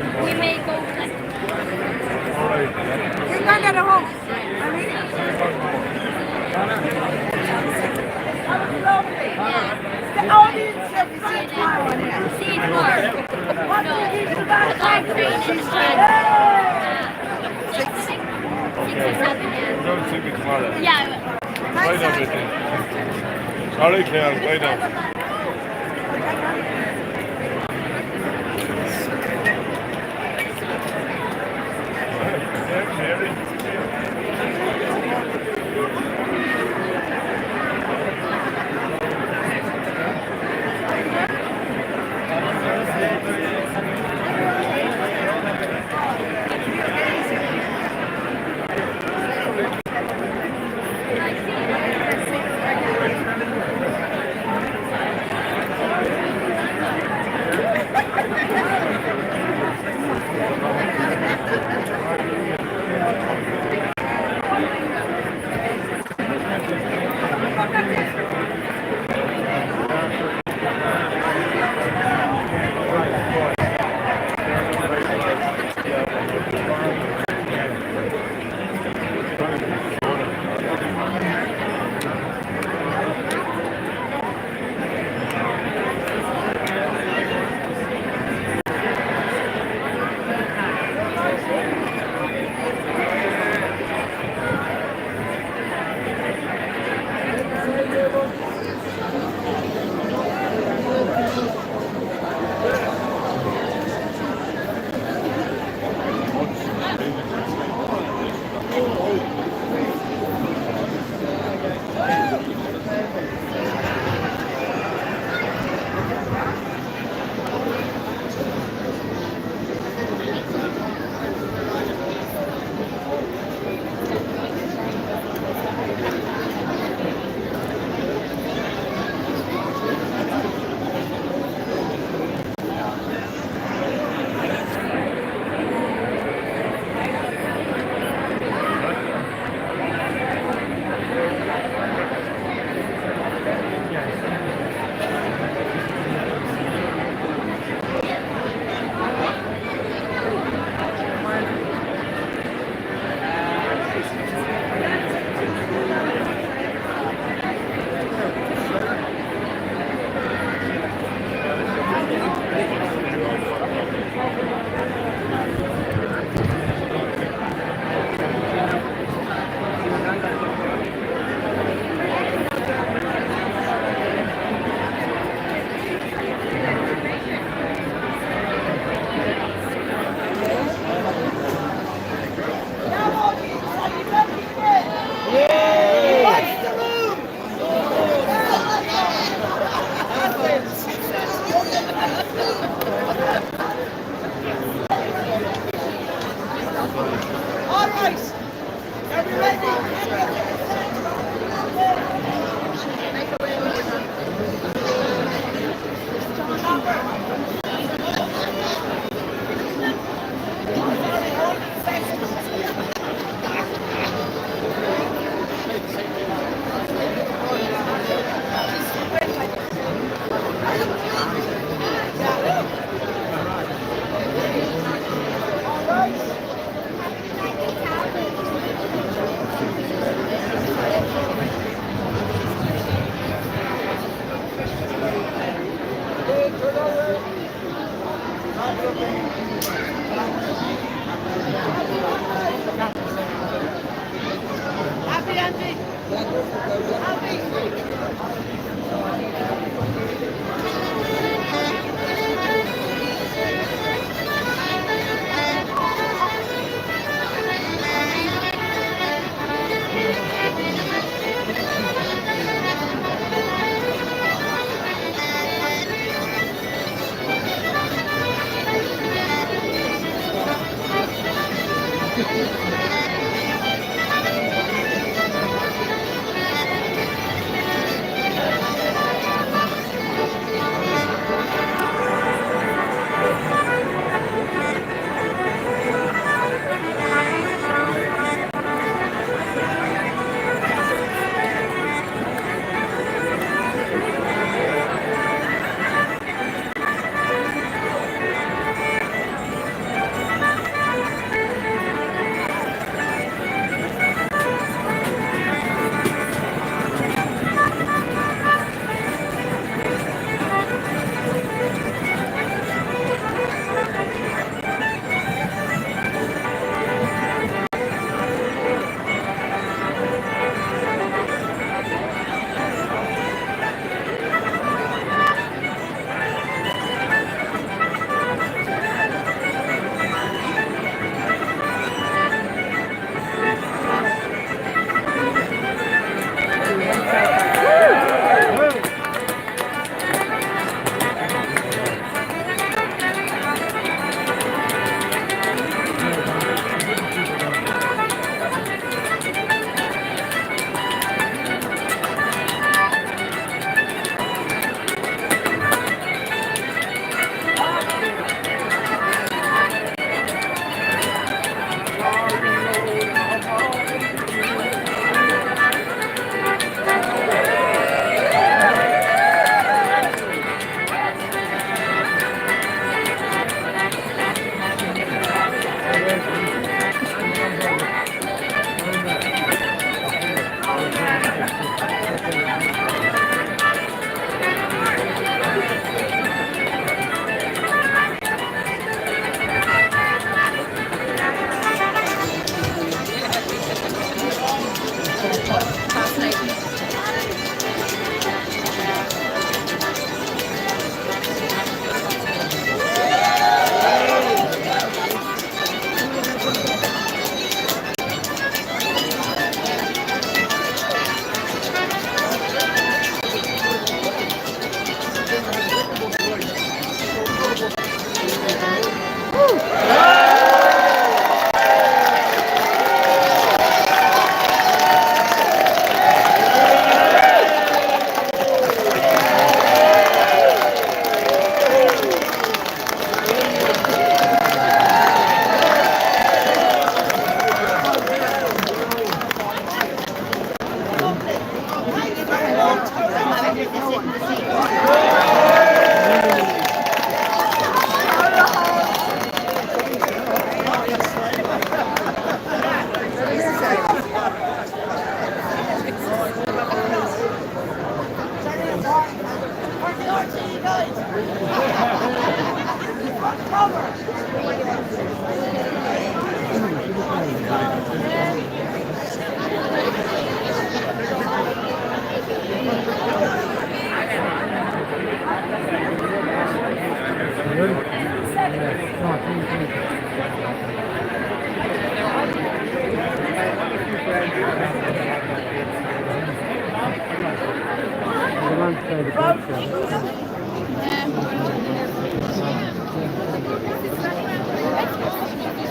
We may go like All right. You're going to the home. I mean, that was lovely. The audience said you see tomorrow on here. see it more. What do you give to that? Five trains. She's Six or seven, We're yeah. going to see me tomorrow. Yeah. Bye now, Brittany. All right, Claire. Bye now.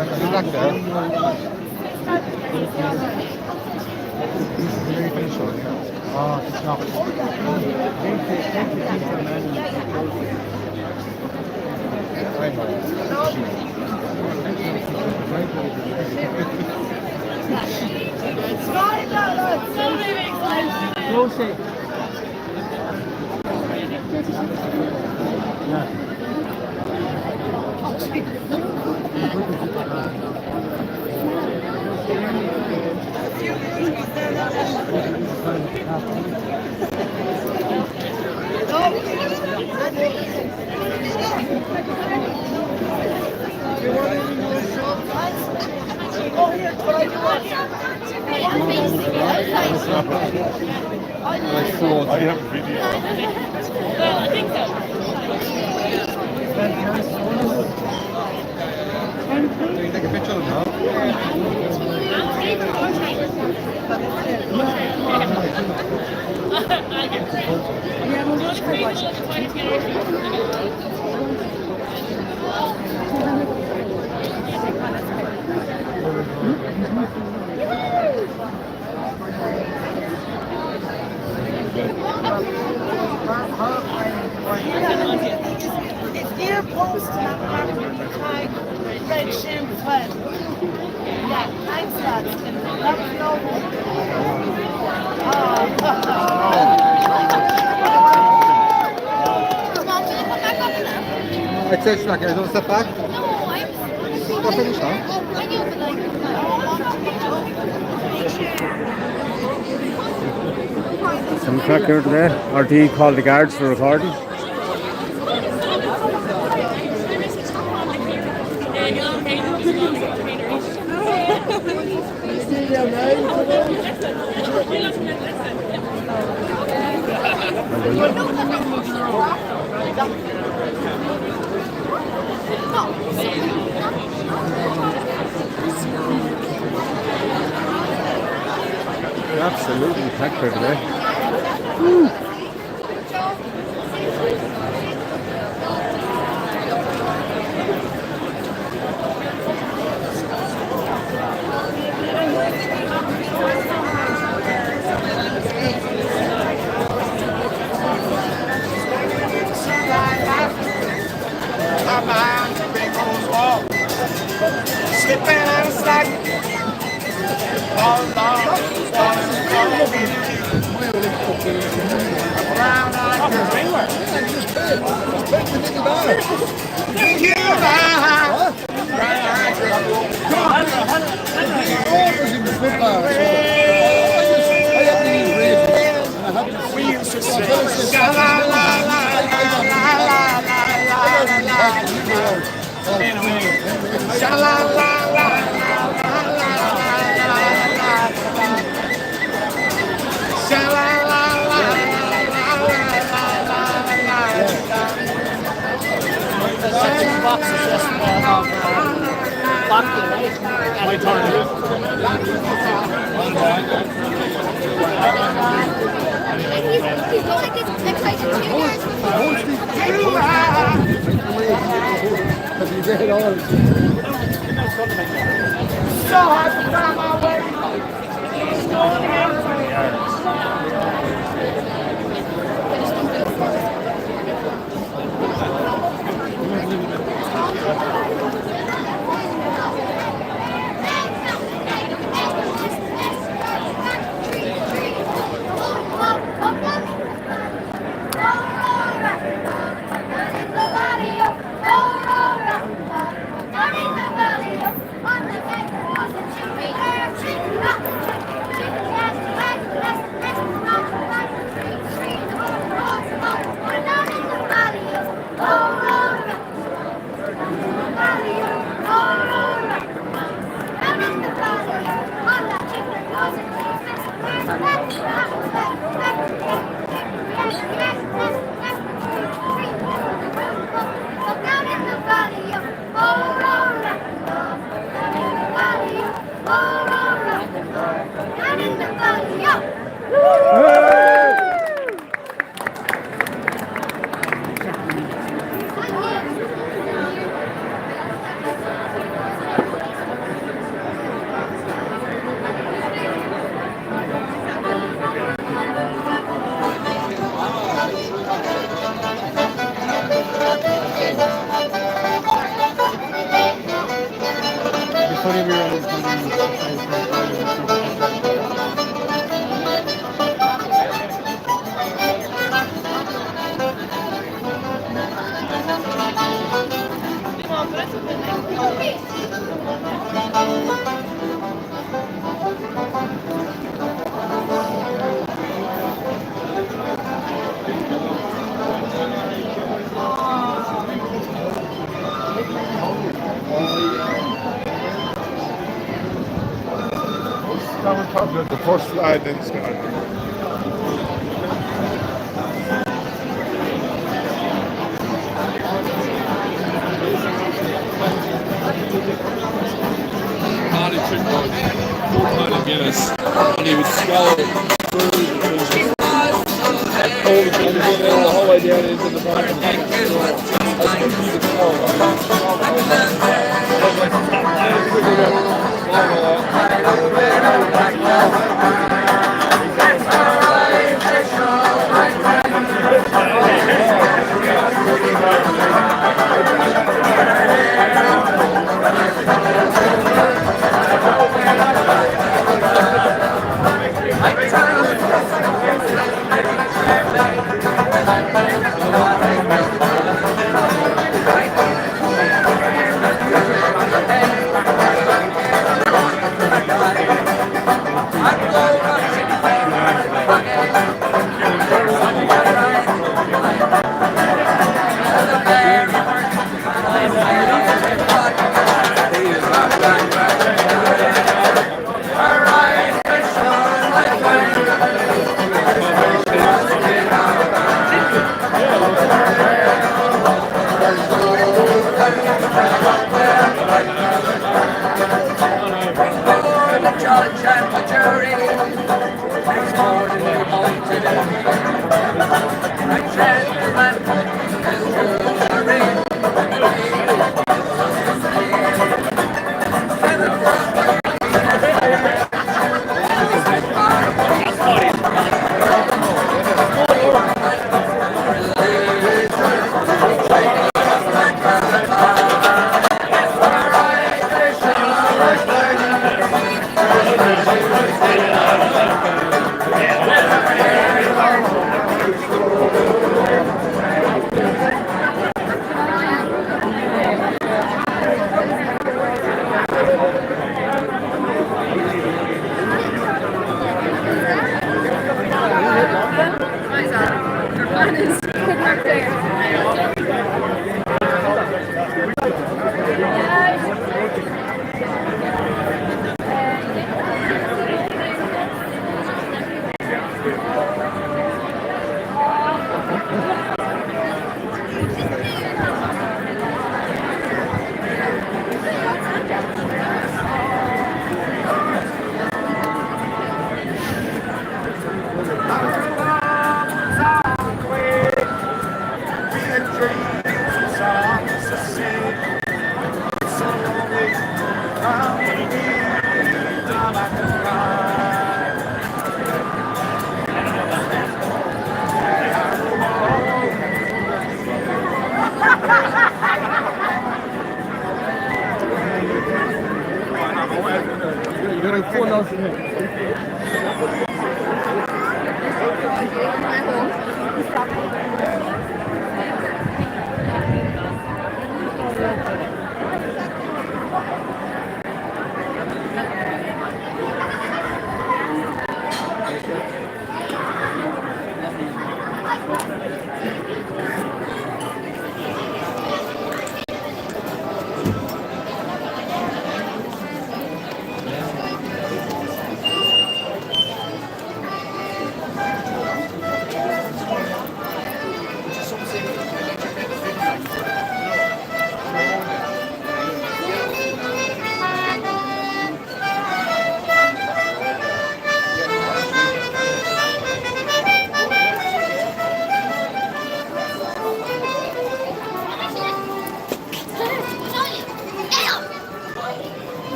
Back there. Oh, it's not. I know. Close it. Yeah. Like fraud. I have a video. Well, I think so. Can you take a picture of them now? It's ear post like red champagne. Yeah, thanks, lads. That was lovely. It says like, don't step back. No, Go finish now. I knew, but like, Some crack here today. RT called the guards for recording. Absolutely packed here today. Slipping on a slack. All along. Around we used to say, sha la la la la la la la la la. Sha la la la la la la la. Sha la la la la la he's going to get excited 2 years Because you did all. so hard to find my way. on the funny we were Now we're talking about the first slide in Scotland. Party trick on 4 pint of Guinness, and he would scull through the all the people the whole way down into the bottom of the store. I think he was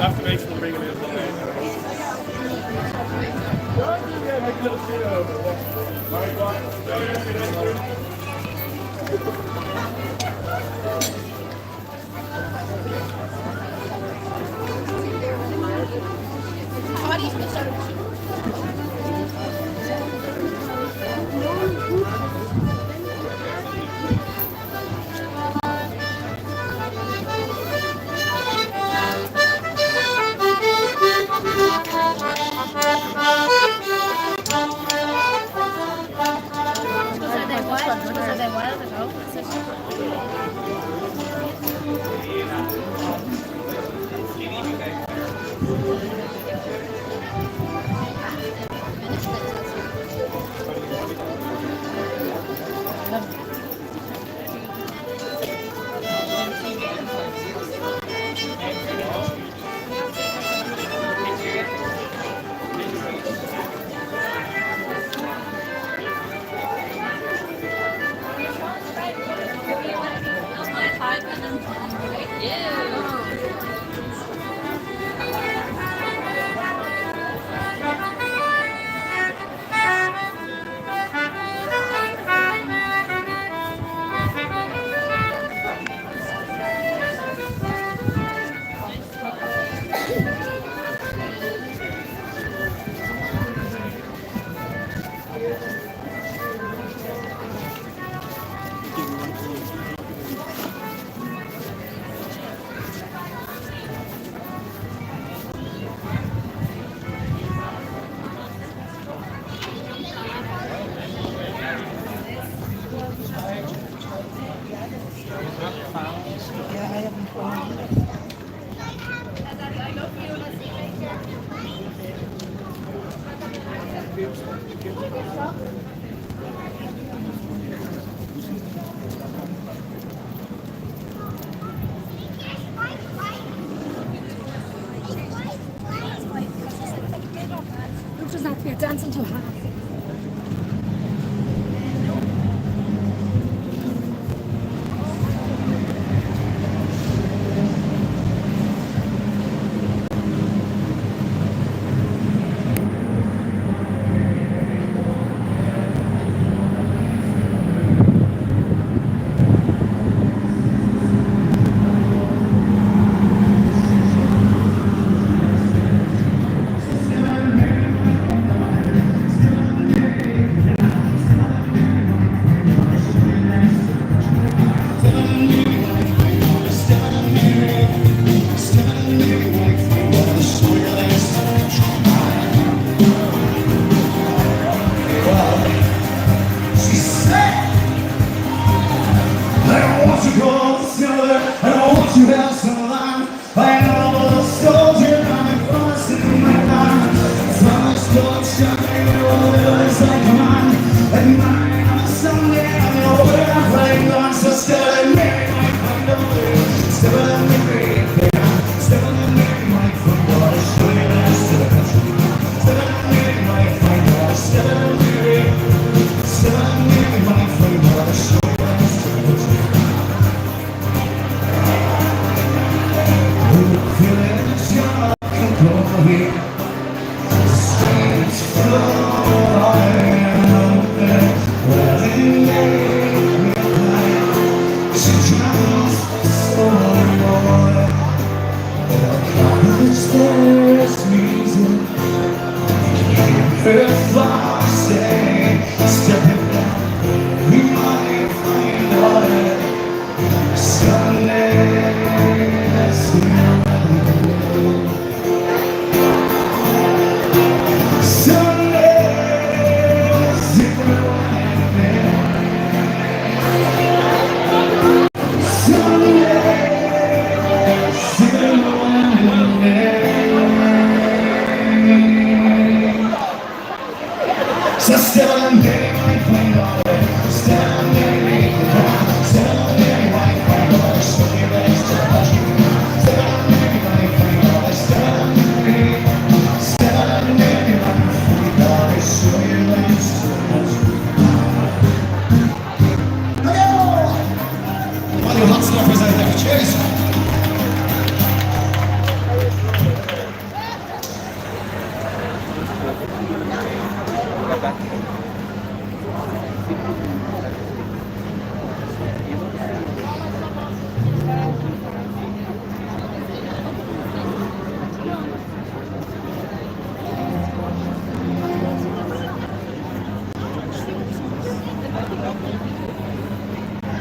You'll have to make some bring it in. Yeah, I haven't found it. Looks as if you're dancing too hard.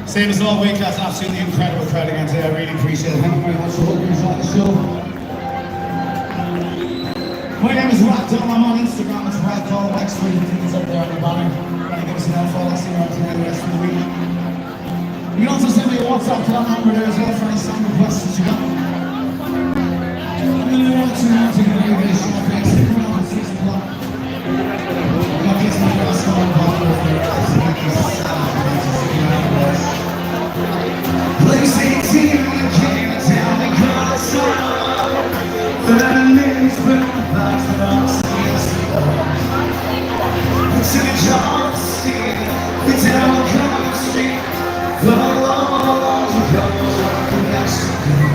Same as all week, that's an absolutely incredible crowd again today. I really appreciate it. Thank you very much. I hope you enjoyed the show. My name is Ratdom. I'm on Instagram. It's Ratdom. Extra things up there on the banner. Give us an follow. See you around tonight the rest of the week. You can also send me a WhatsApp to that number there as well for any song requests that you got. I'm going to want to now take a very, very short break. Stick around at 6 o'clock. I'm not getting my last song involved with it. Place 18 when I came to town because I saw 30 minutes but the lights were all still. I took a job to see the down the street. The walls were covered next to me.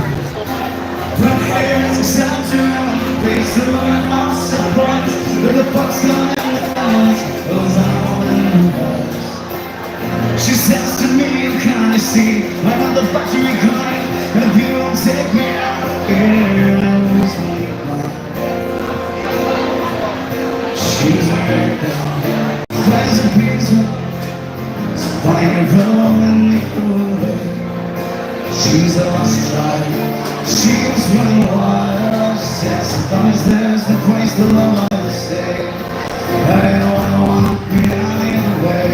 My hair's excited around the base of my surprise. With the bucks gone in the eyes, those are in the eyes. She says to me, you kinda see, I'm on the factory grind, and if you don't take me out, here I lose my mind. She's right down, cries a pizza, it's fire rolling me away. She's a lost child, she's running wild. She says, sometimes there's no place to love or to stay. I don't want to be out in the way.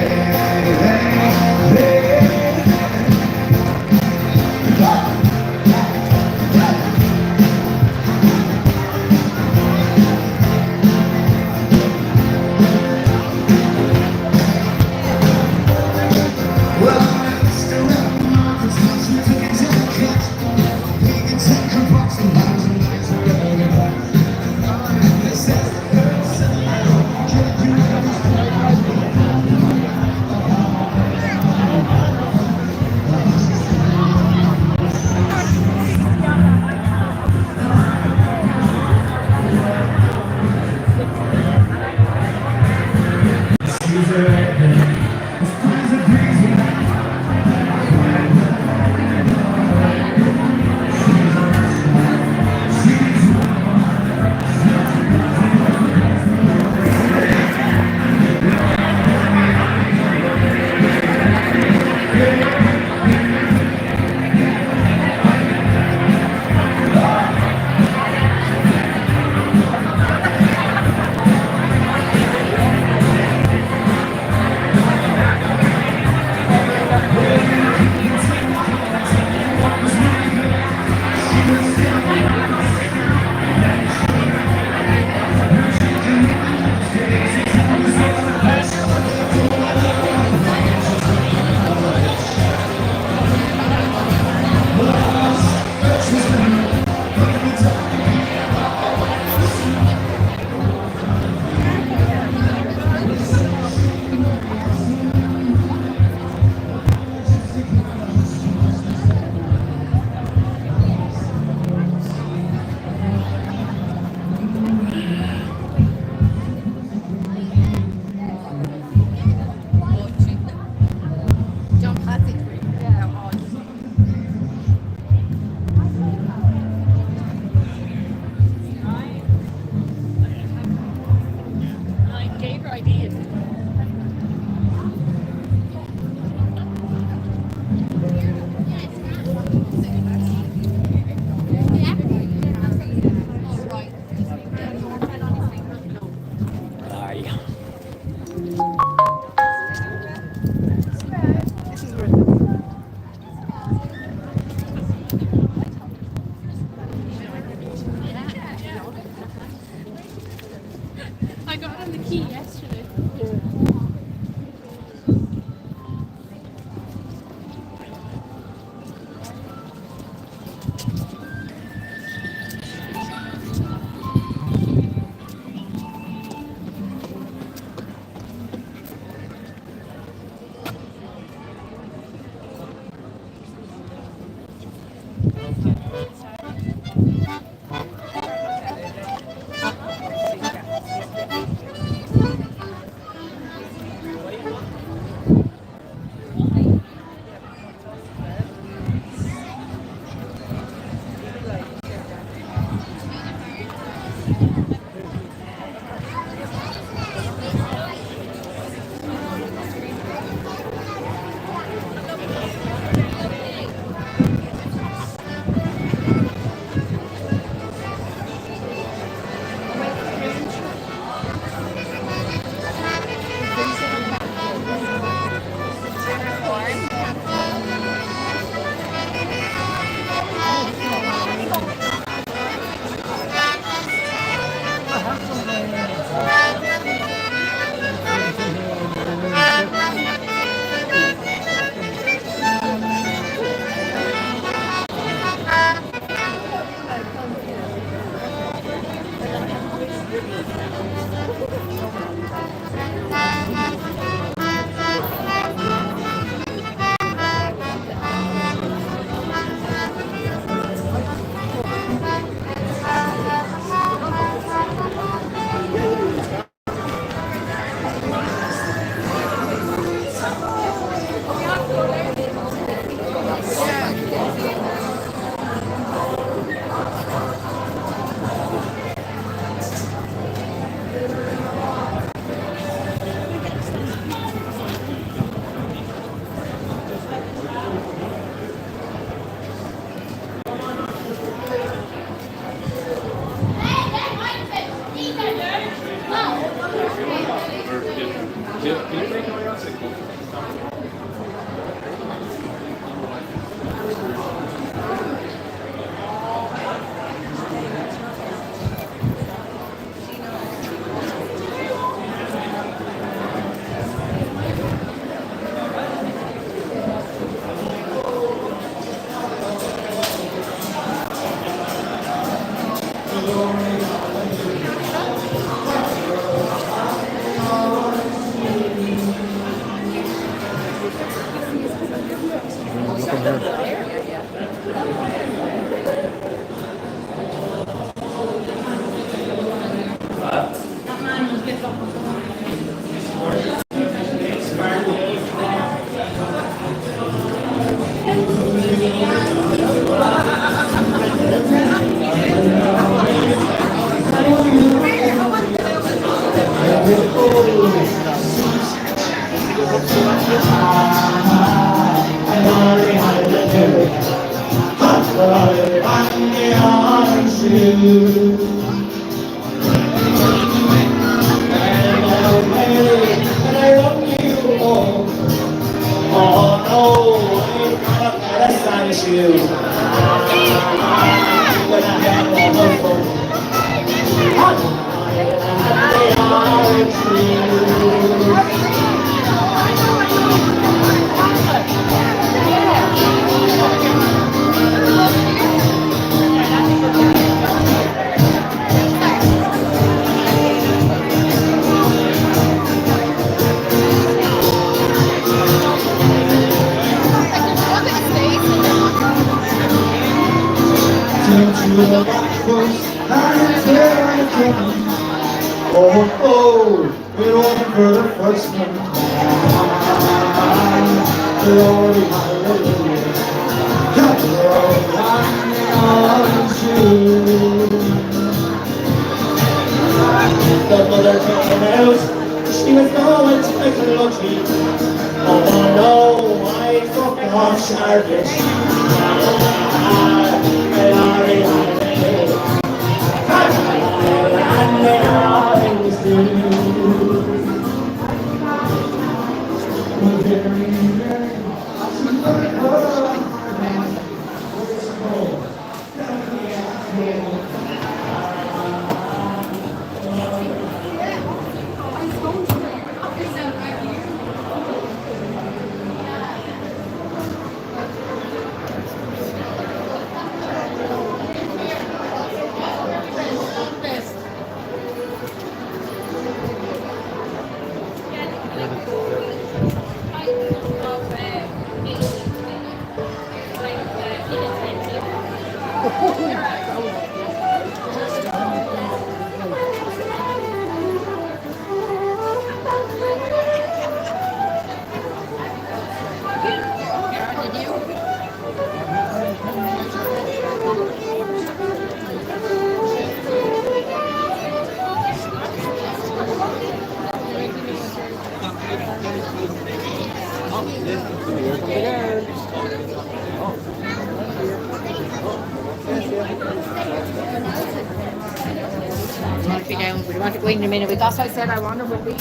We want to go in a minute. That's why I said I wonder would be.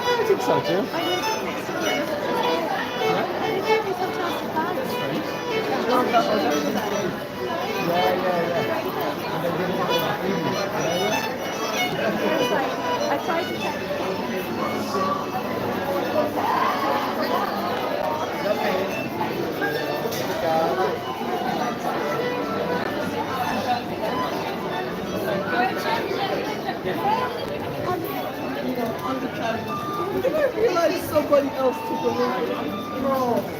I think so too. I tried to check. I didn't realize somebody else took a look. No.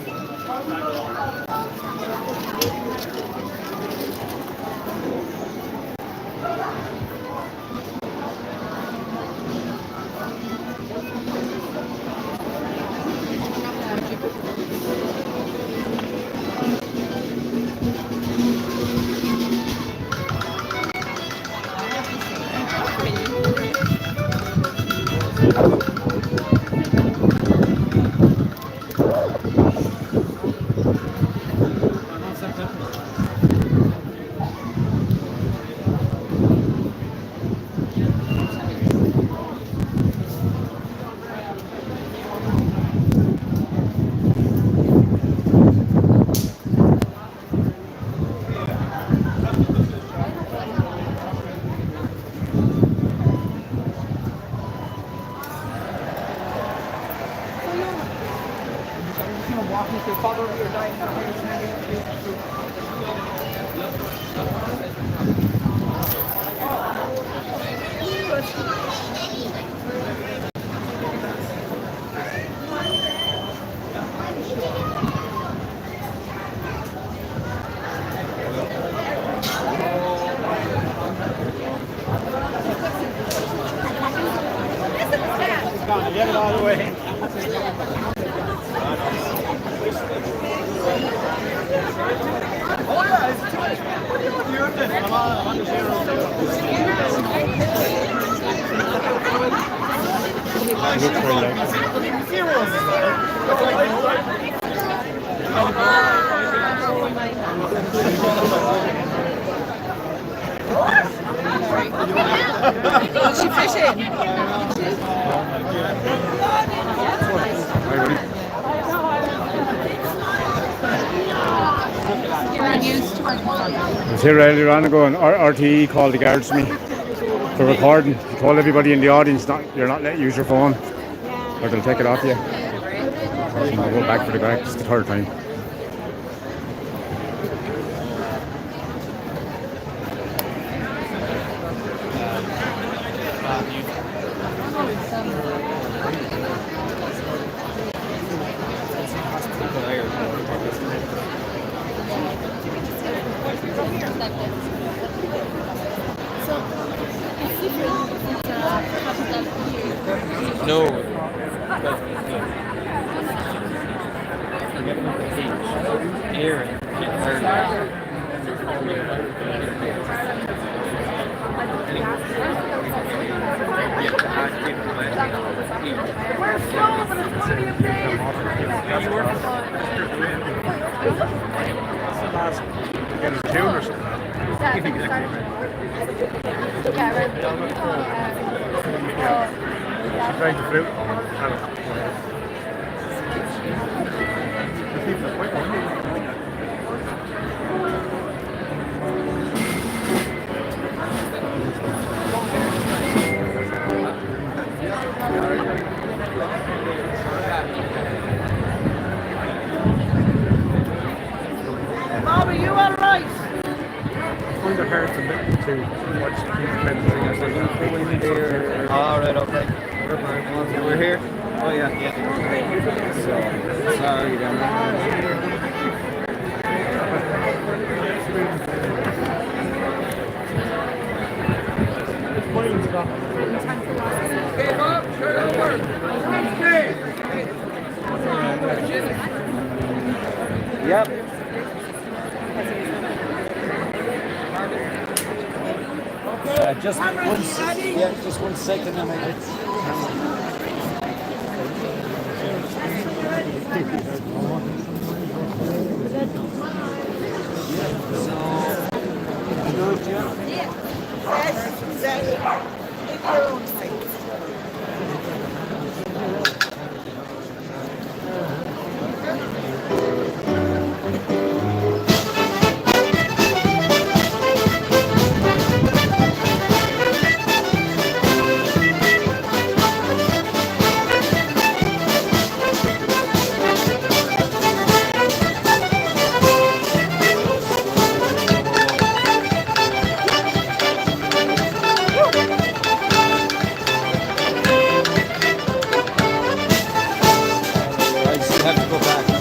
Get it all the way. Oh yeah, it's too much. What are you doing? I'm on the zero. Zeros is What's she fishing? I was here earlier on ago and RTE called the guards to me for recording. He told everybody in the audience you're not letting use your phone or they'll take it off you. And I'll go back for the back. It's the third time. We're slow, but it's going to be a pain. Get a tune or something. Yeah, I think it started. Yeah, right. Trying to flute. Bob, are you all right? Find it hard to watch these All right, okay. We're here. Oh yeah, yeah. So sorry, Yep. Just one second. I just have to go back.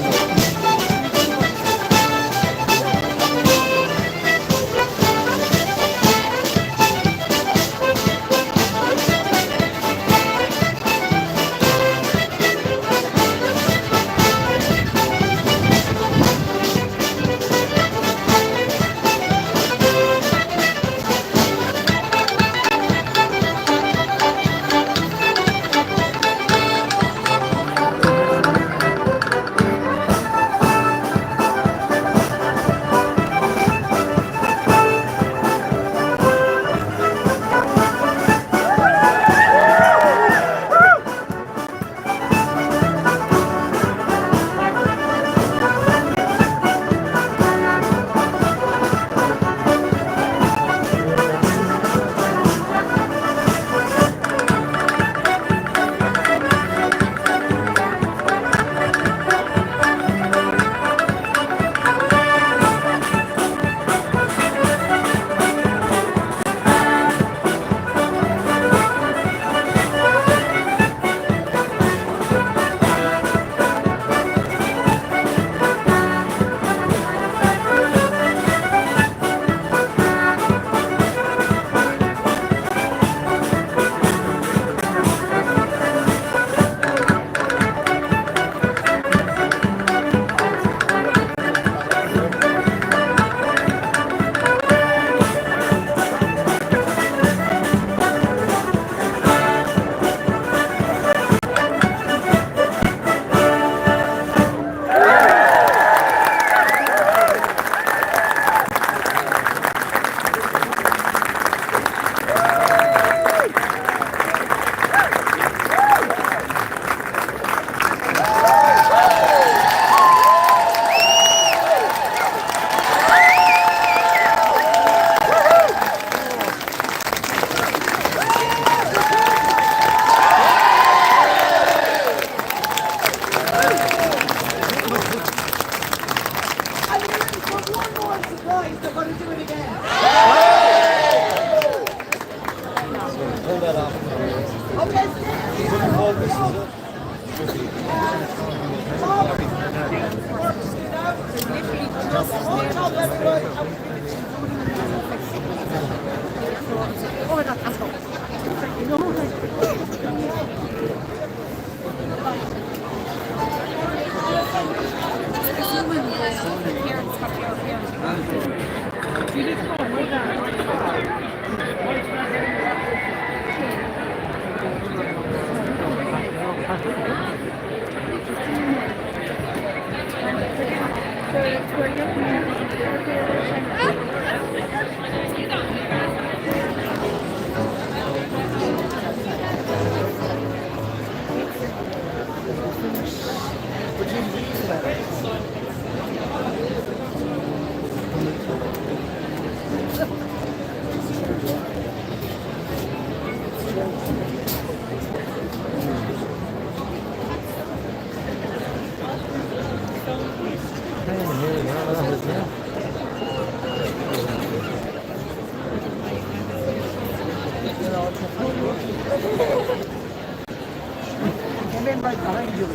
Came in right behind you.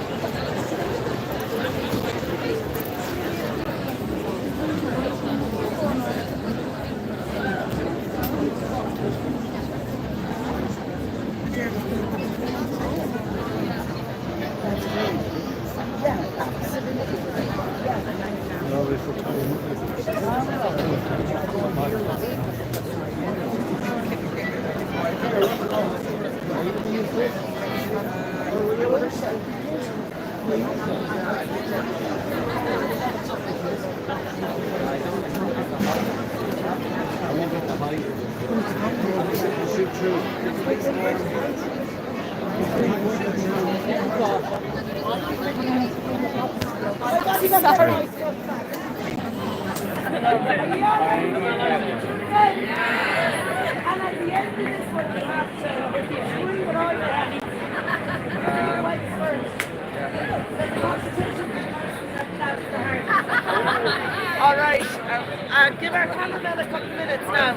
All right, give our cameraman a couple minutes now.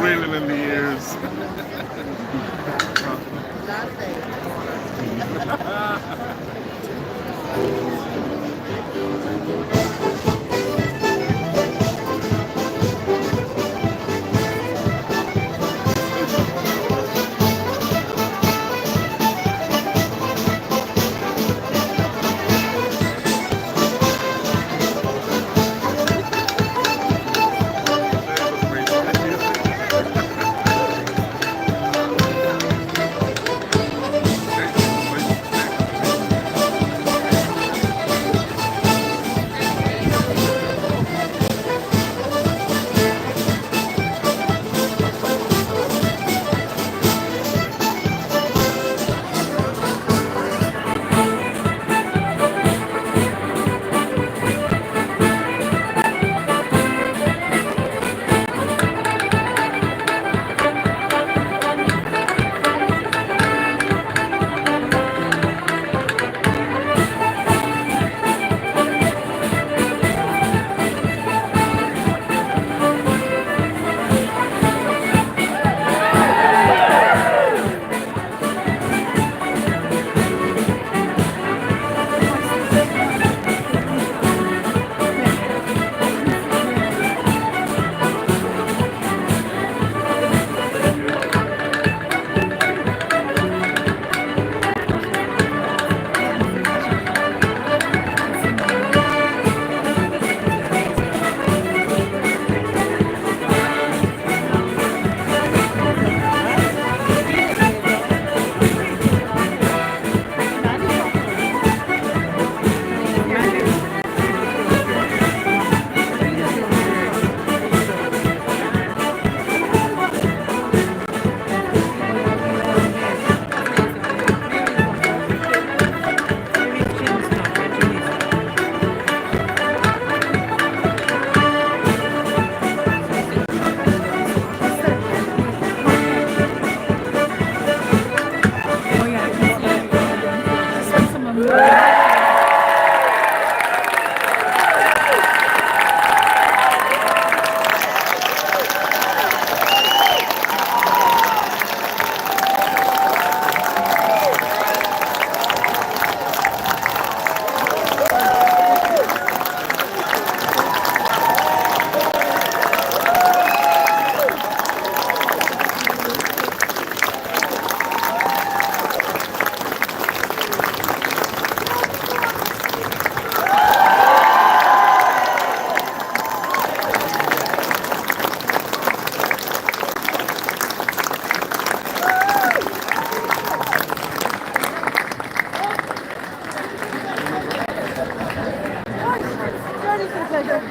Reeling in the ears.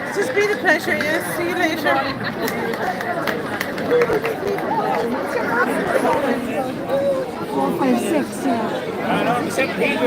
It's just been a pleasure, yes. See you later. 4, 5, 6, yeah.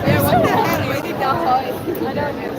Yeah, what the hell? Why did that high? I don't know.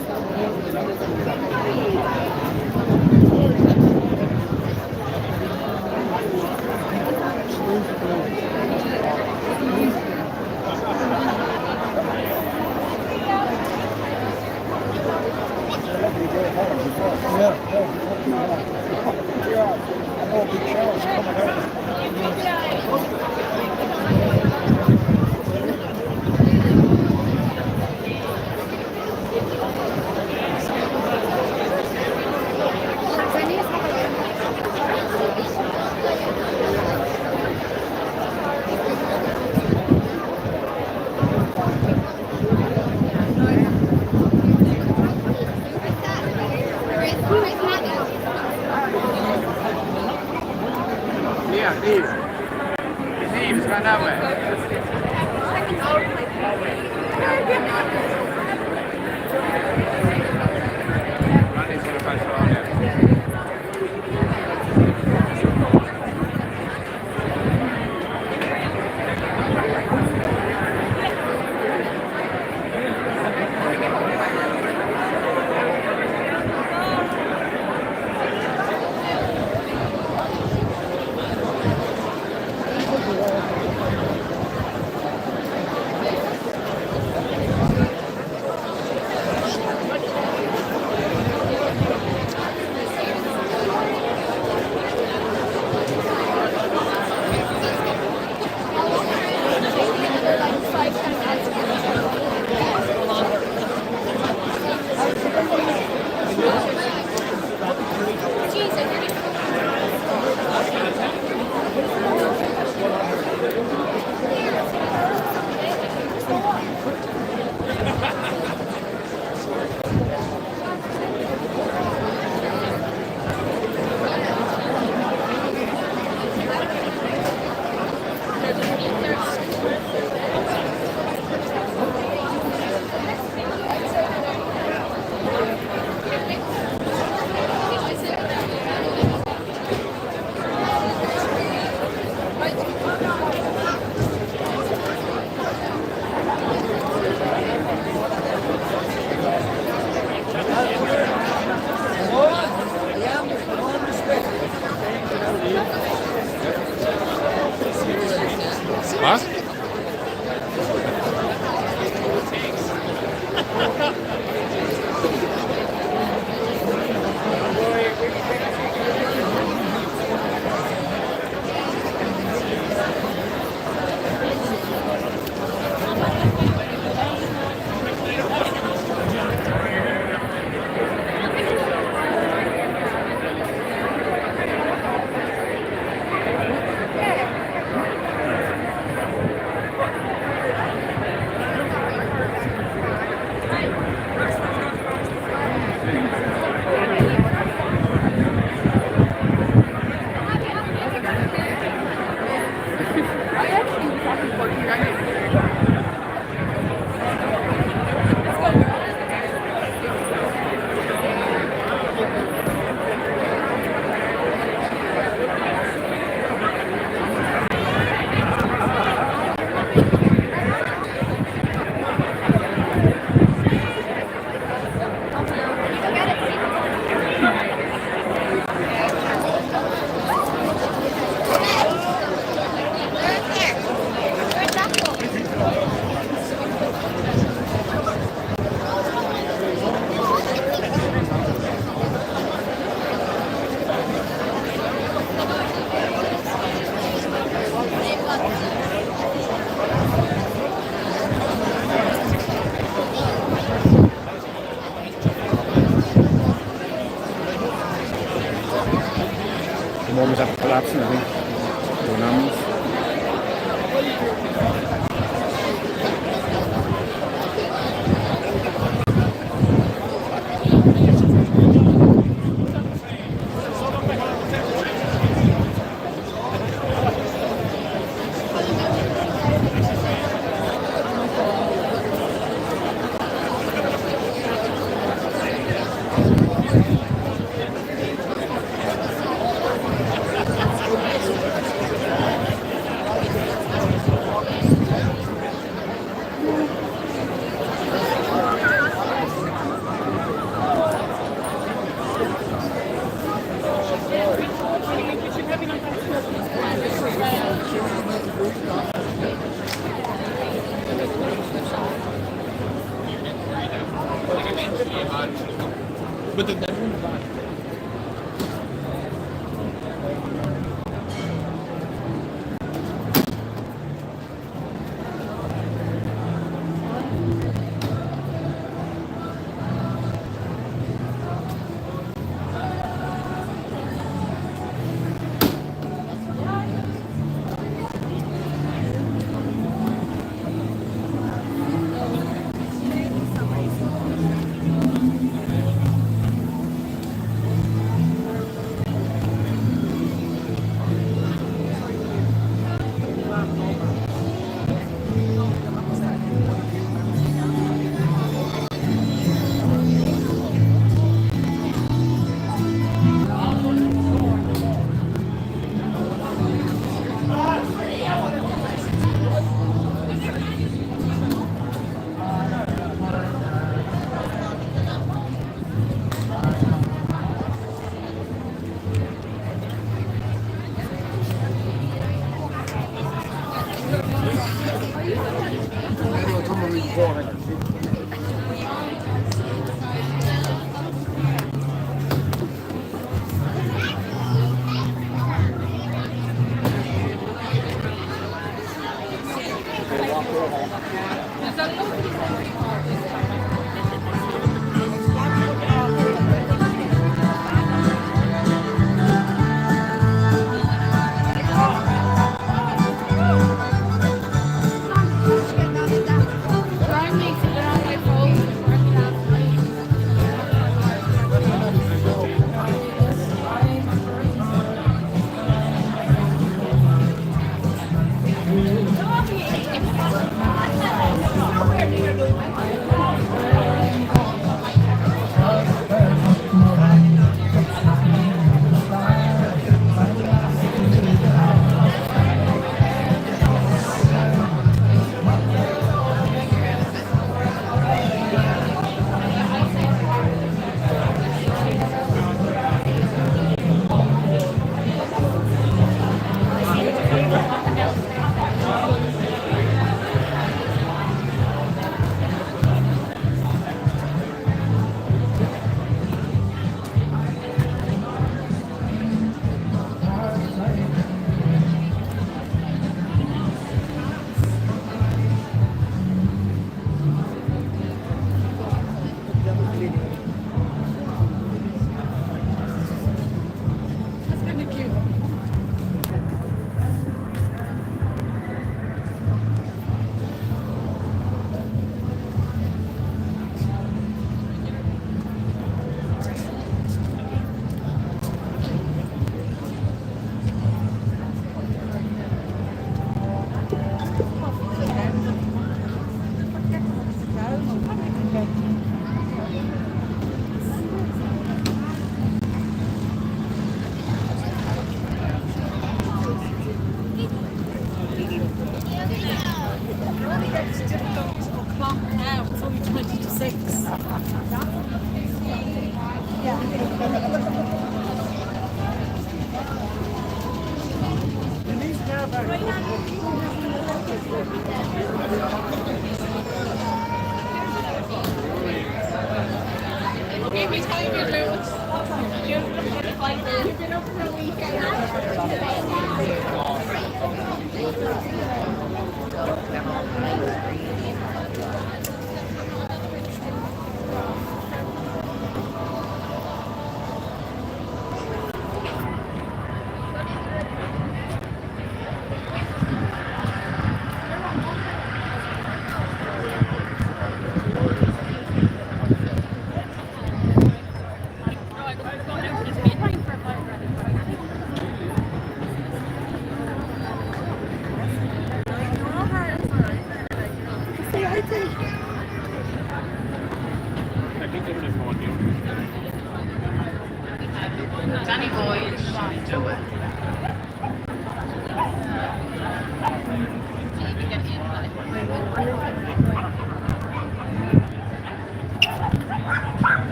Yeah, Steve. It's gone that way. Ronnie's gonna punch it on there. moment after collapsing, I think. Doing ambulance. But the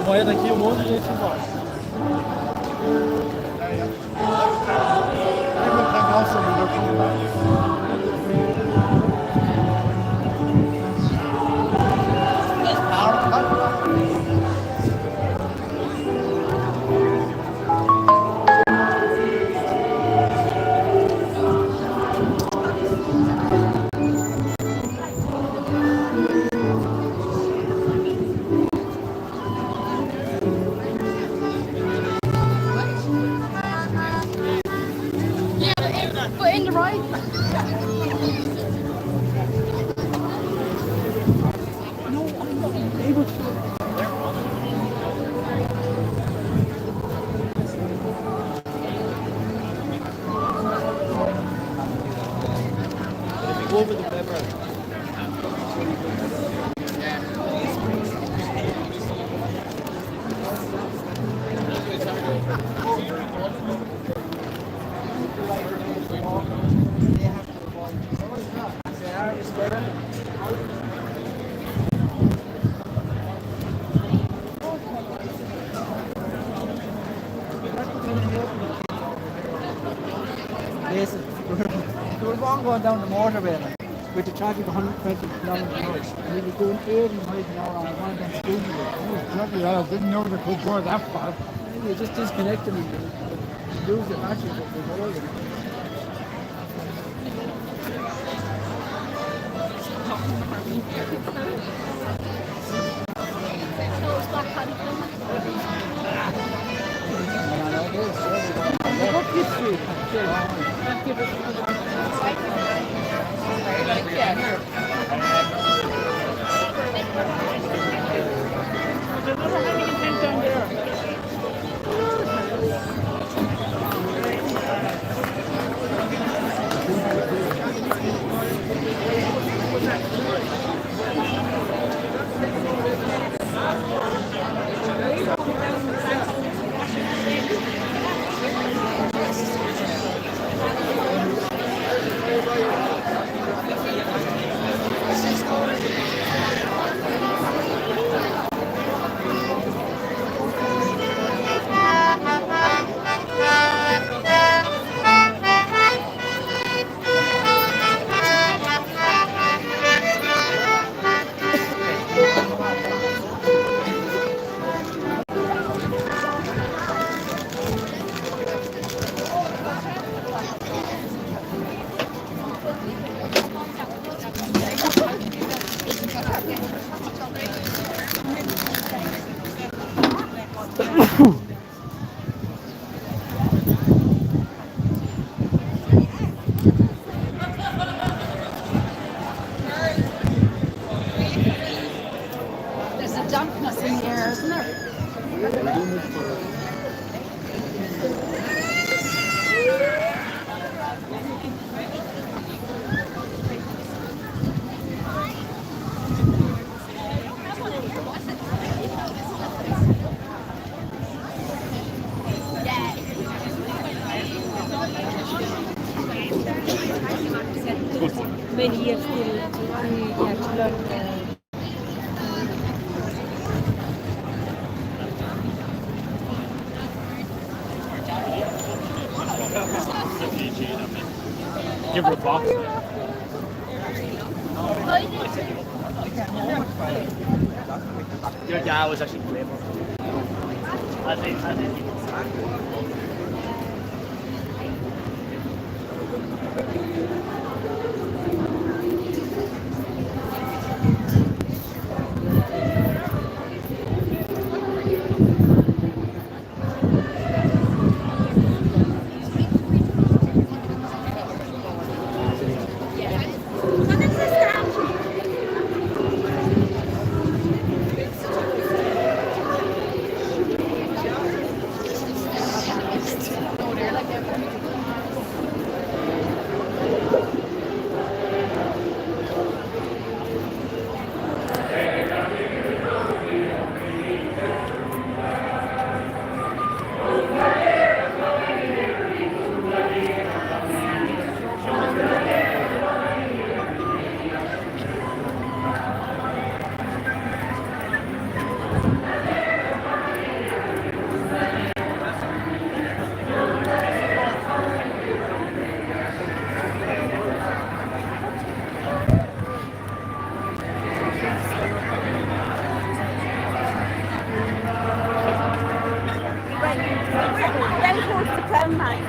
Amanhã daqui um monte de gente embora. But in the right. Go over the pepper. Listen, we're going down the motorway with the traffic 120 kilometers an hour. And we were doing 80 miles an hour on one of them scooters. Bloody hell, I didn't know they could go that far. You just disconnect them and lose the battery that they go over. There's a dampness in the air, isn't there? Give her a box. Your dad was actually playful. I think. Then towards the crown line.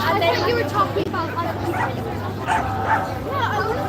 And then you were talking about other people. Yeah, I was.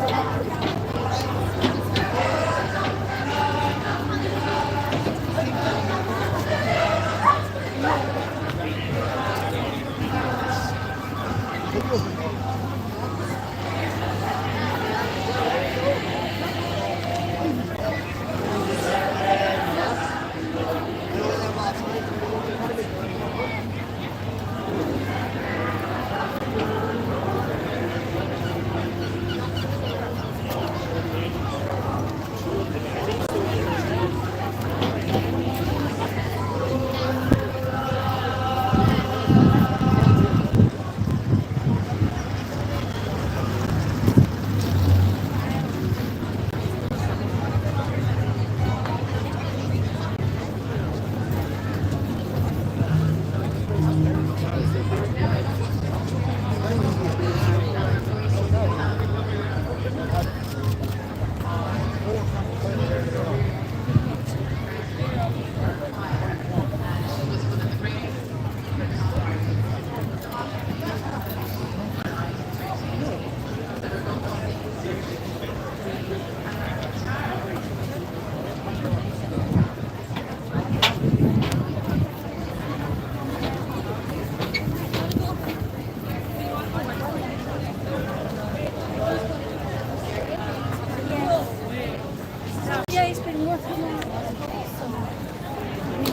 Yeah, he's been working on it.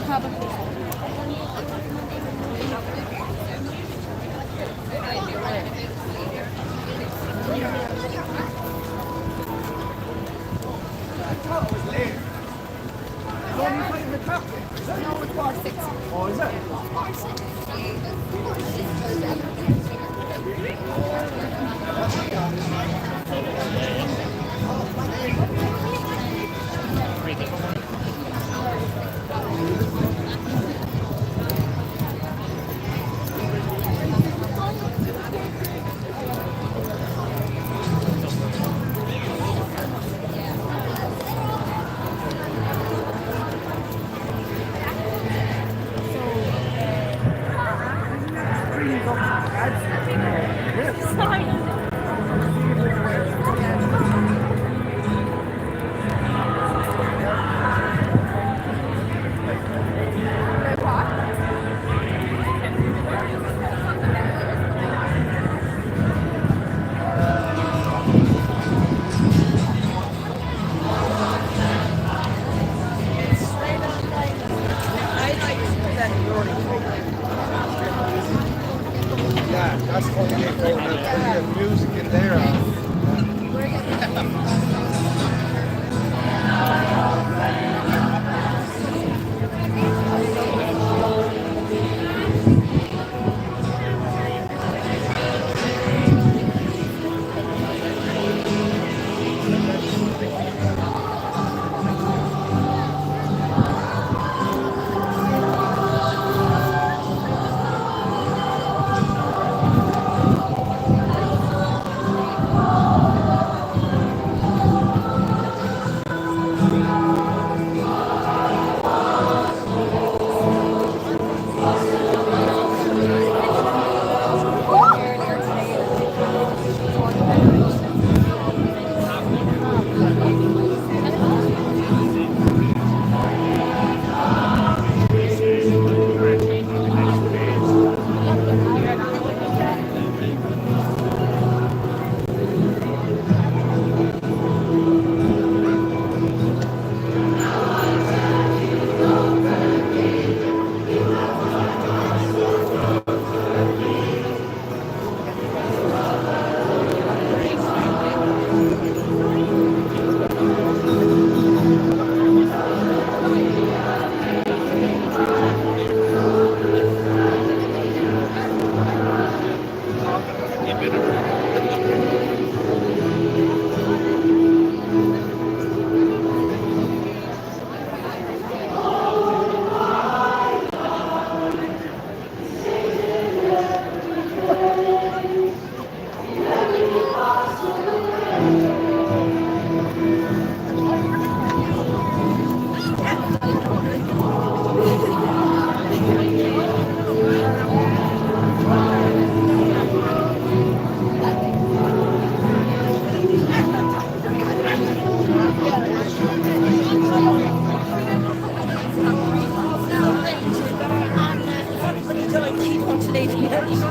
Probably.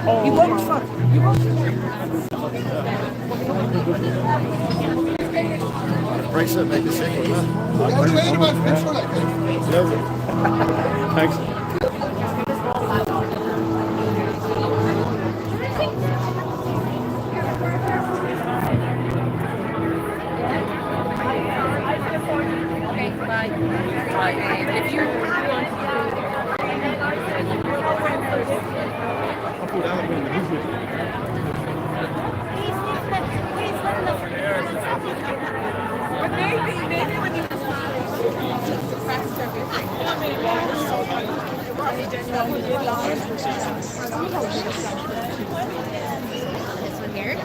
You worked for. You worked for. Brace it, make a second. Wait a minute, make sure like Thanks. Okay, bye. Bye. If you want maybe when you this one here.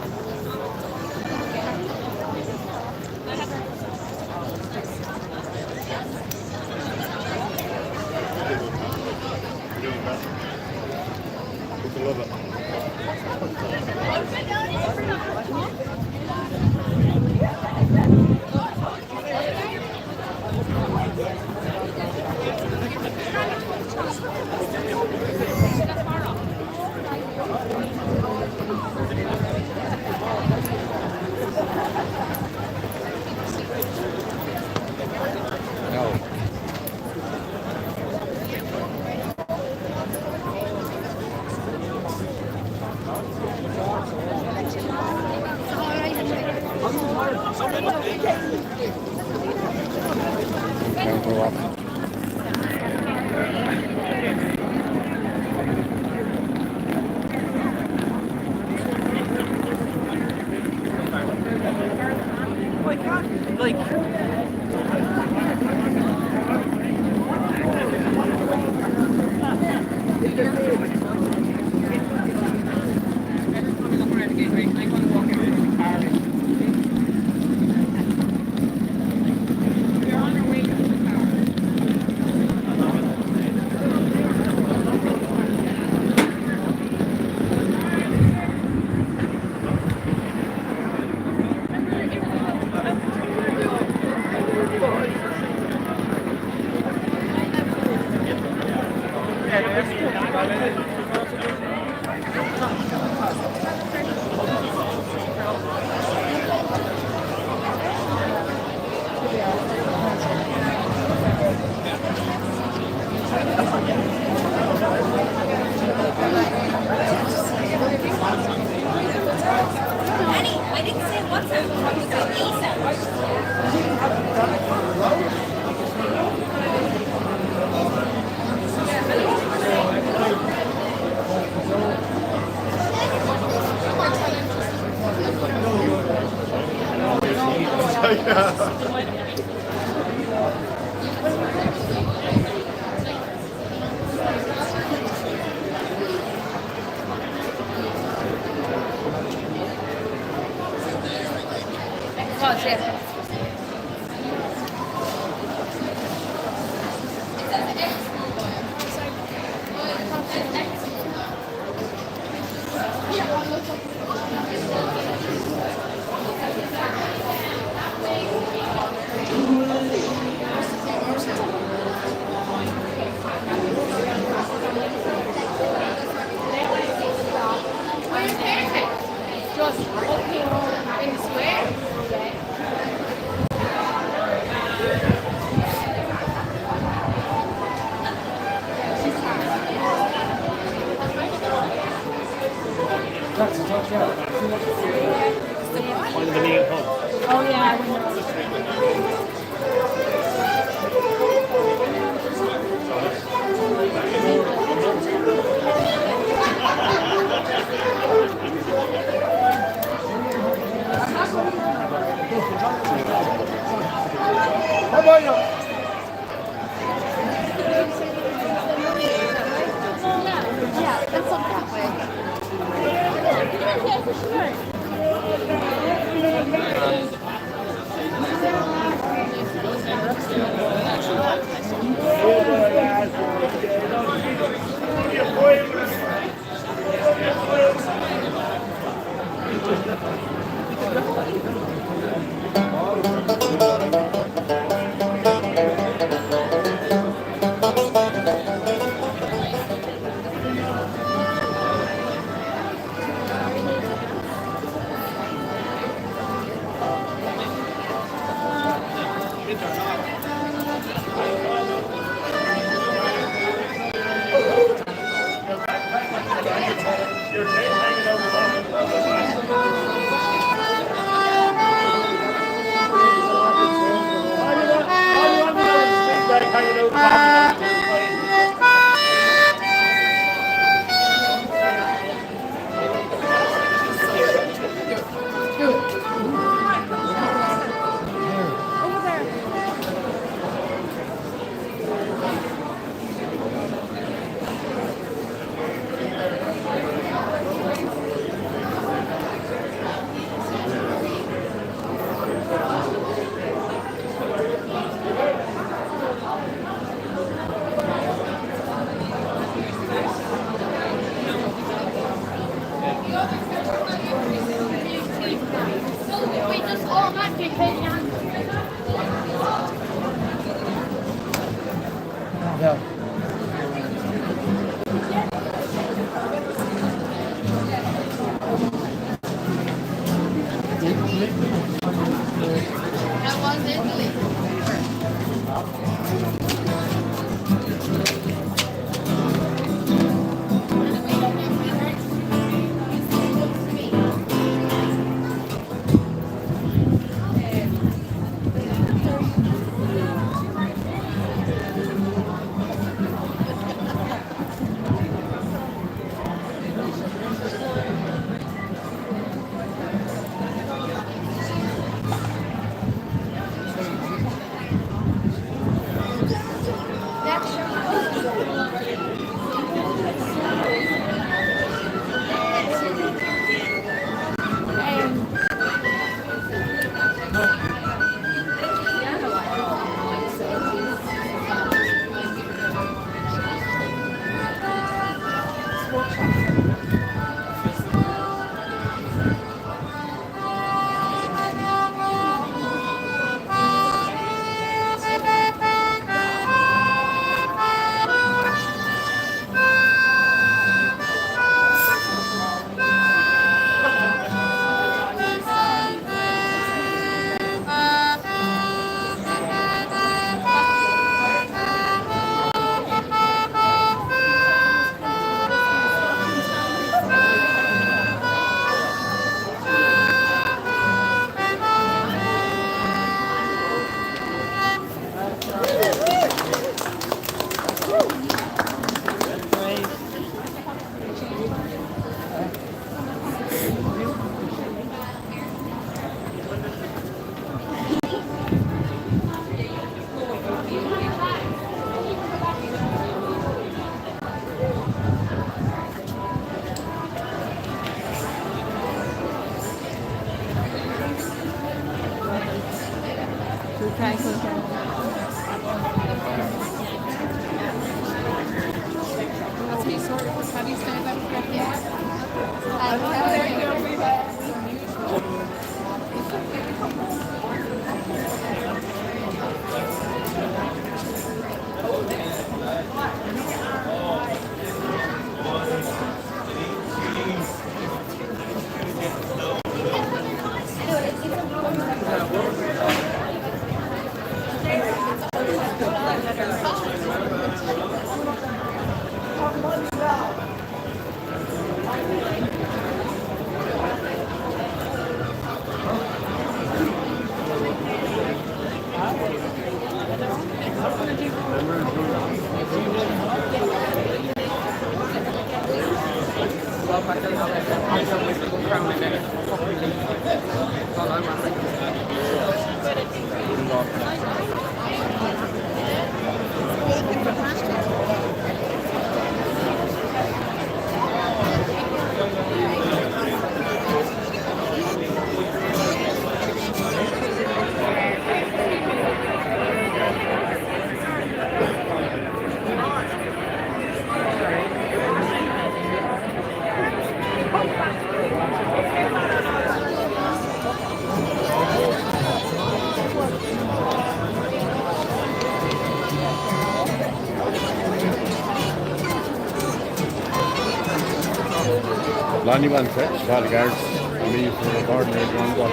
Lonnie went to call the guards and leave for the recording later on, but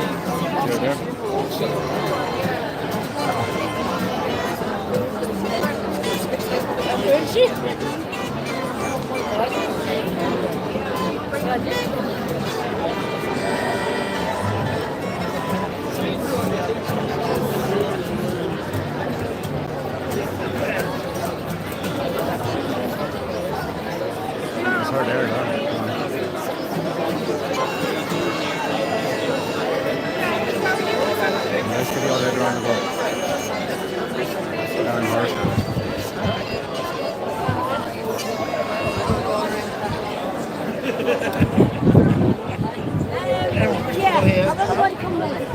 you're there. It's her there, no? Nice video later on about Darren Marshall. Yeah, I'm going to come later.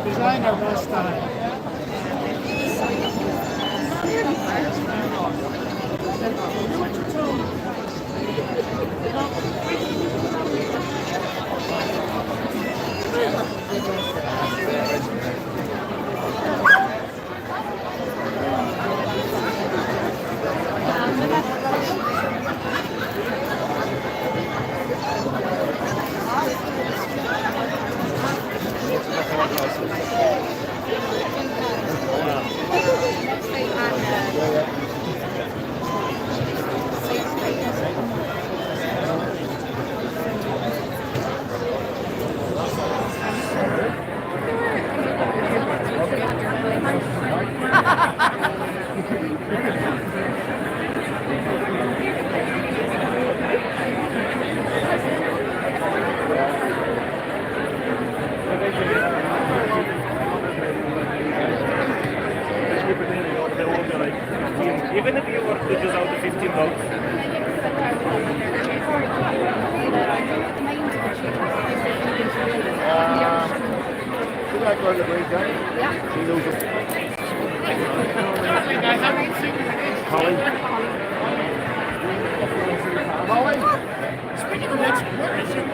Designer last time. Even if you were to choose out the 15 votes. Did I go to the break down? Yeah. She loses. I haven't seen it. Holly? Holly? Speaking of which, where is your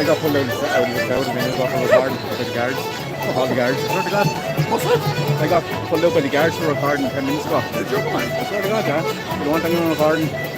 I got pulled out of the crowd a minute ago for recording by the guards. All the guards. I swear to God. What's that? I got pulled out by the guards for recording 10 minutes ago. You're joking, man. I swear to God, yeah. You don't want anyone recording.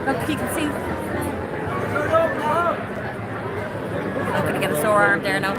Look, you can see. I'm gonna get a sore arm there now.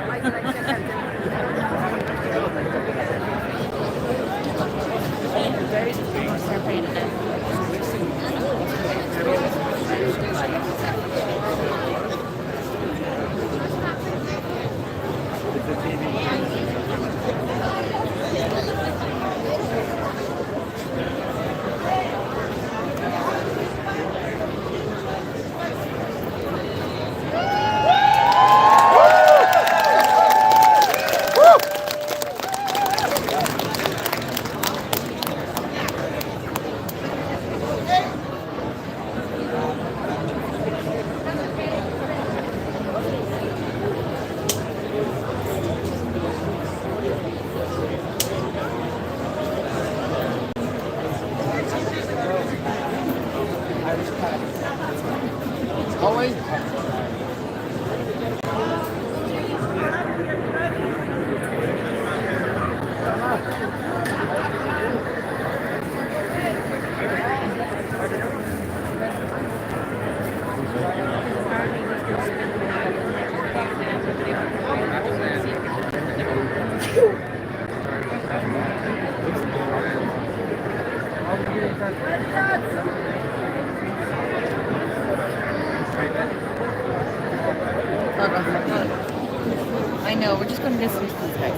So we're just going to listen to these guys.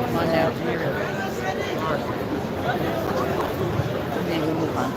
Come on now. And then we'll move on.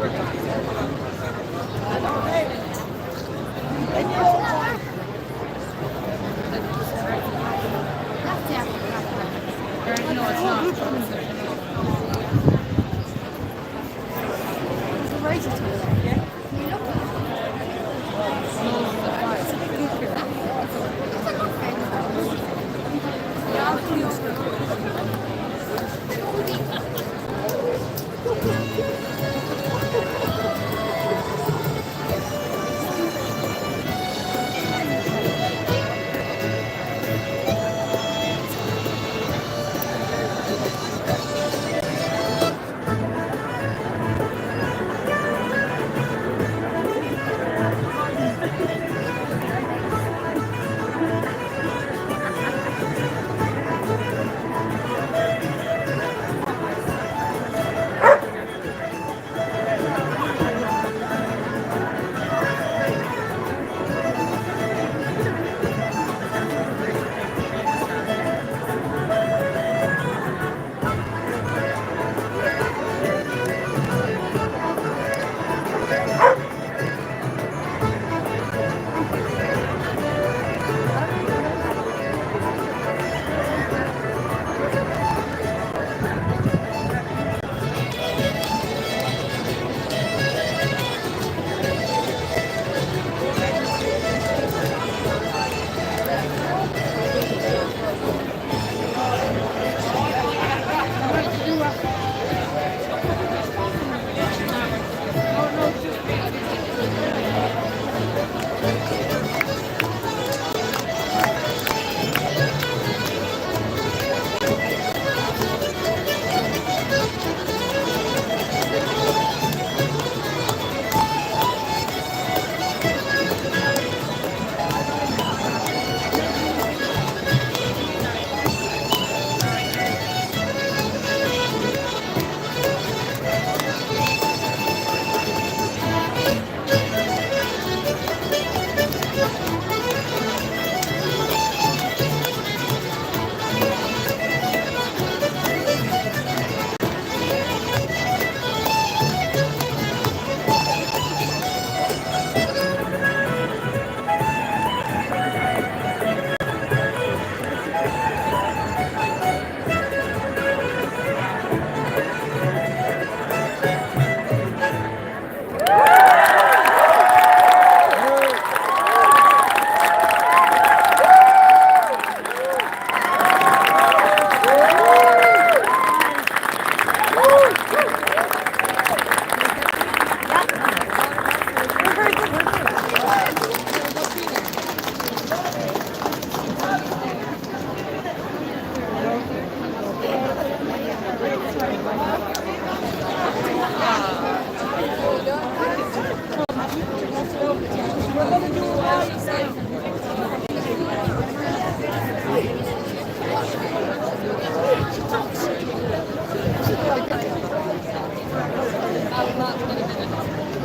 No, it's not. It's a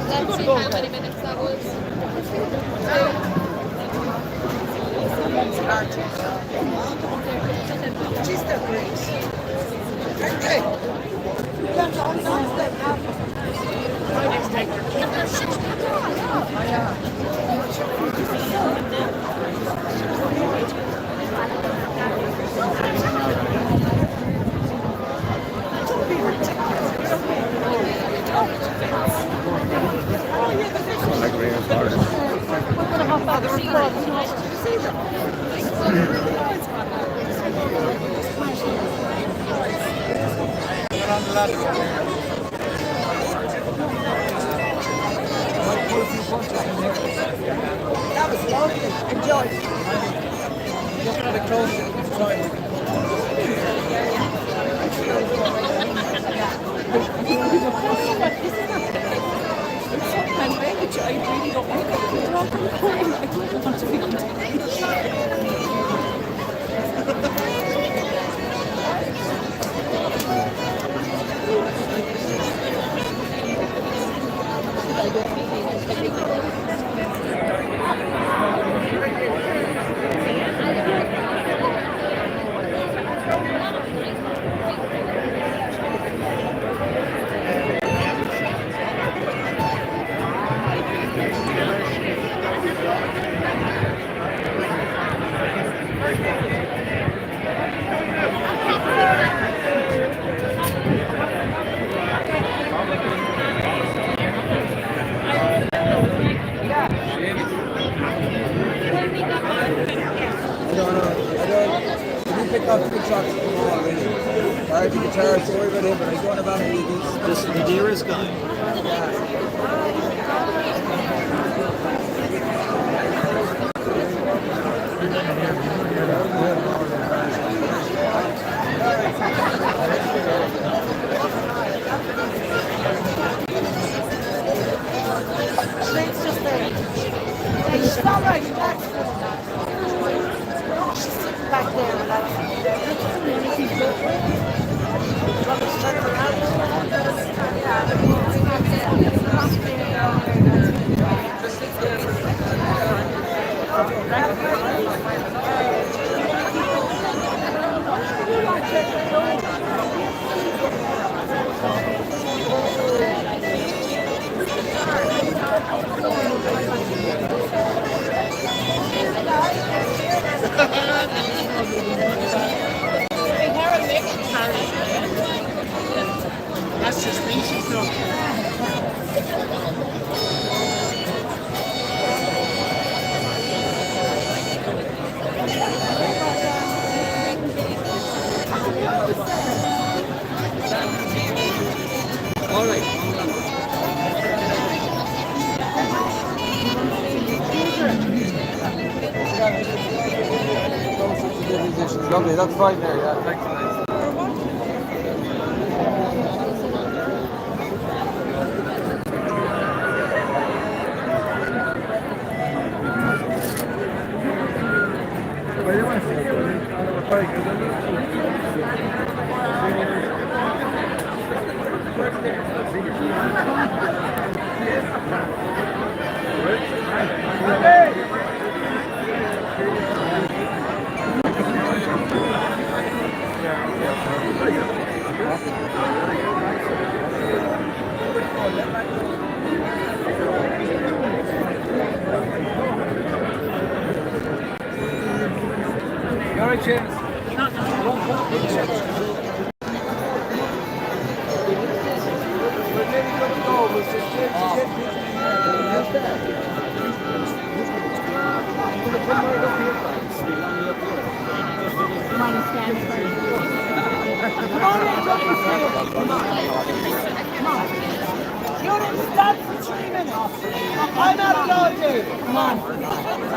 Let's see how many minutes that was. She's the grace. That was lovely. Enjoy. Looking at the clothes, it's trying. I really don't want to go to the corner. I don't want to be got the big shots from home already. Marty guitar, sorry about him, but I don't have any of these. This Madeira's guy. It's just there. It's not right. Back there. That's just species though. All right. Lovely, that's fine there, yeah. Thanks. You all right, James? You didn't stand for 3 minutes. I'm not allowed to. Come on. I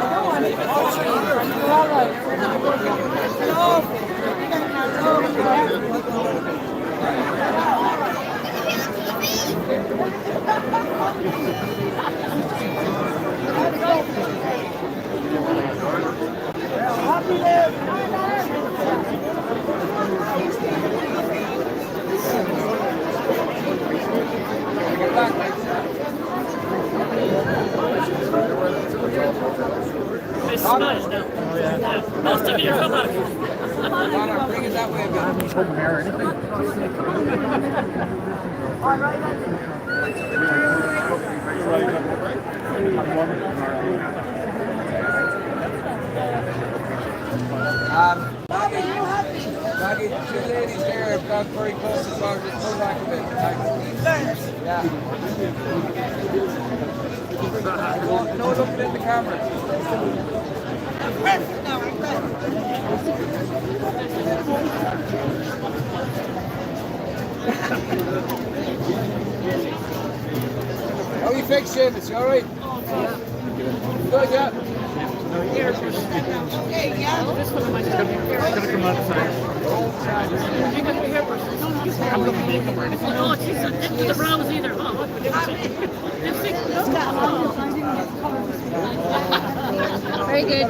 don't want it. You're all right. Happy live. It's nice now. Oh, yeah. Most of you come back. Bring it that way a bit. Maggie, the two ladies there have got very close as well. Just pull back a bit. Thanks. Yeah. No looking in the camera. How are you fixed, Seamus? You alright? Good, yeah. Okay, yeah. This one might come come outside. You got to be here first. I'm going to make them ready. Oh, she's into the Browns either. Oh, what would you say? Very good.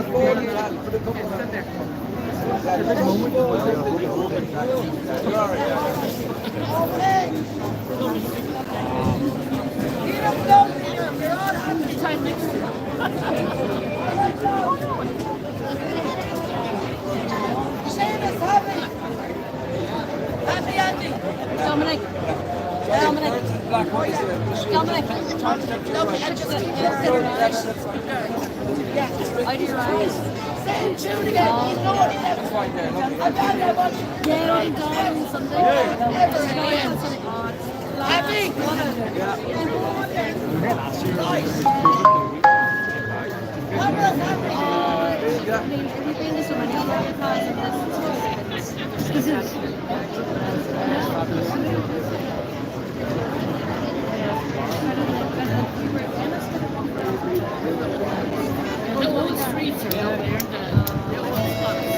Dominic. Dominic. Dominic. I do right. Same tune again. I've done that much. Yeah, I'm done Sunday. Happy. The old streets are out there. The old spots.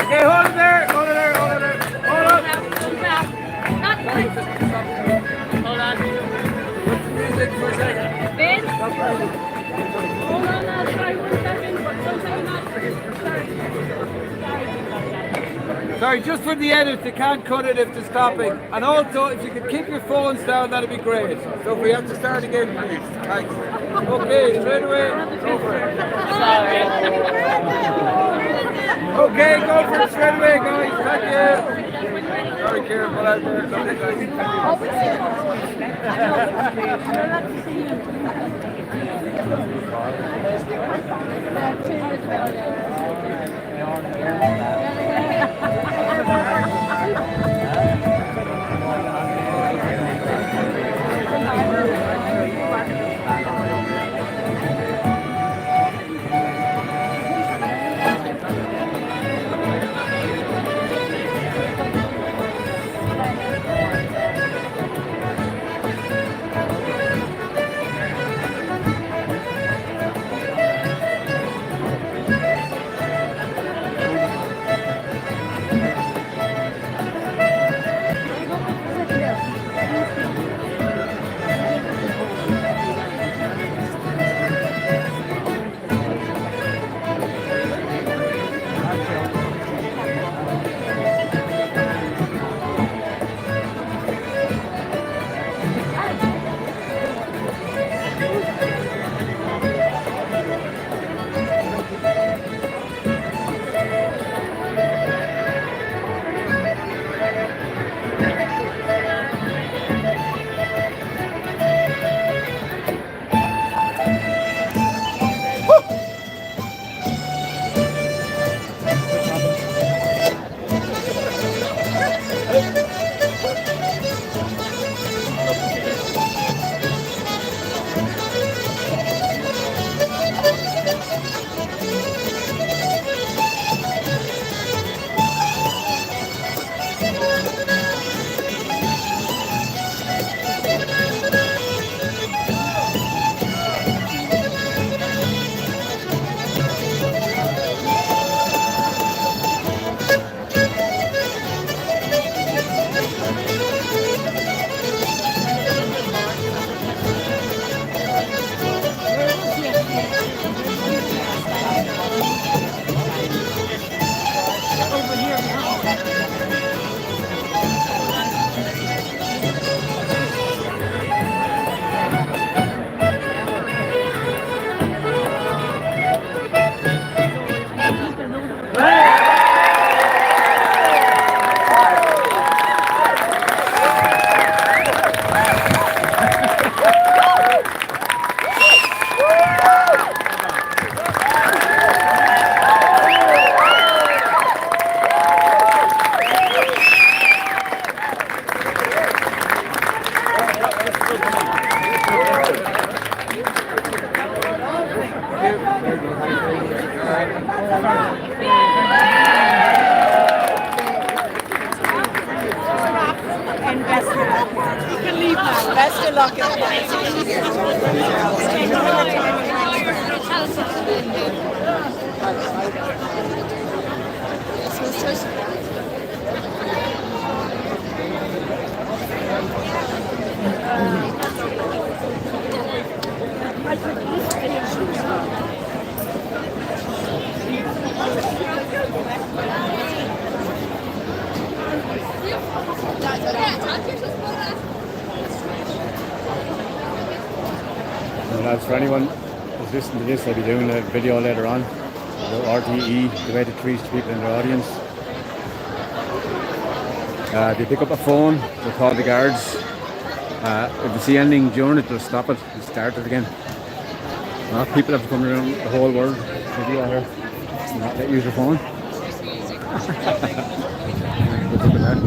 Okay, hold it there, hold it there, hold it there. Hold up. Hold on. Music for a second. Ben? Hold on, sorry, 1 second. 1 second. Sorry, just for the edit, they can't cut it if they're stopping. And also, if you could keep your phones down, that'd be great. So if we have to start again, please. Thanks. Okay, straight away. Go for it. Okay, go for it straight away, guys. Thank you. Sorry, Kieran, but out there. Best of luck in And lads, for anyone who's listening to this, I'll be doing a video later on about RTE, the way to treat people in their audience. If you pick up a phone, they'll call the guards. If you see anything during it, they'll stop it and start it again. People have come around the whole world to video here and not let use your phone. Good look at that.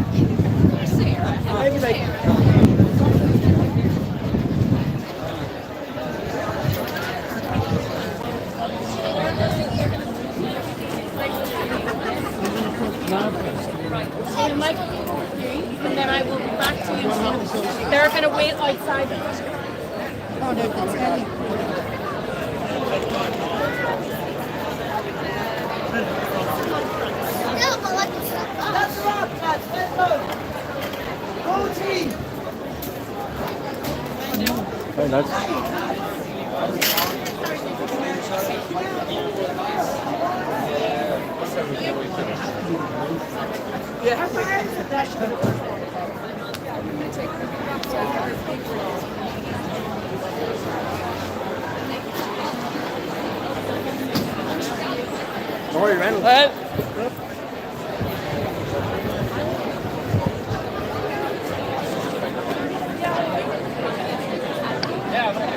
And then I will be back to you. They're going to wait outside. Oh, no, that's heavy. That's the rock, lads. Let's go. Go team. Hey lads. Sorry, Reynolds.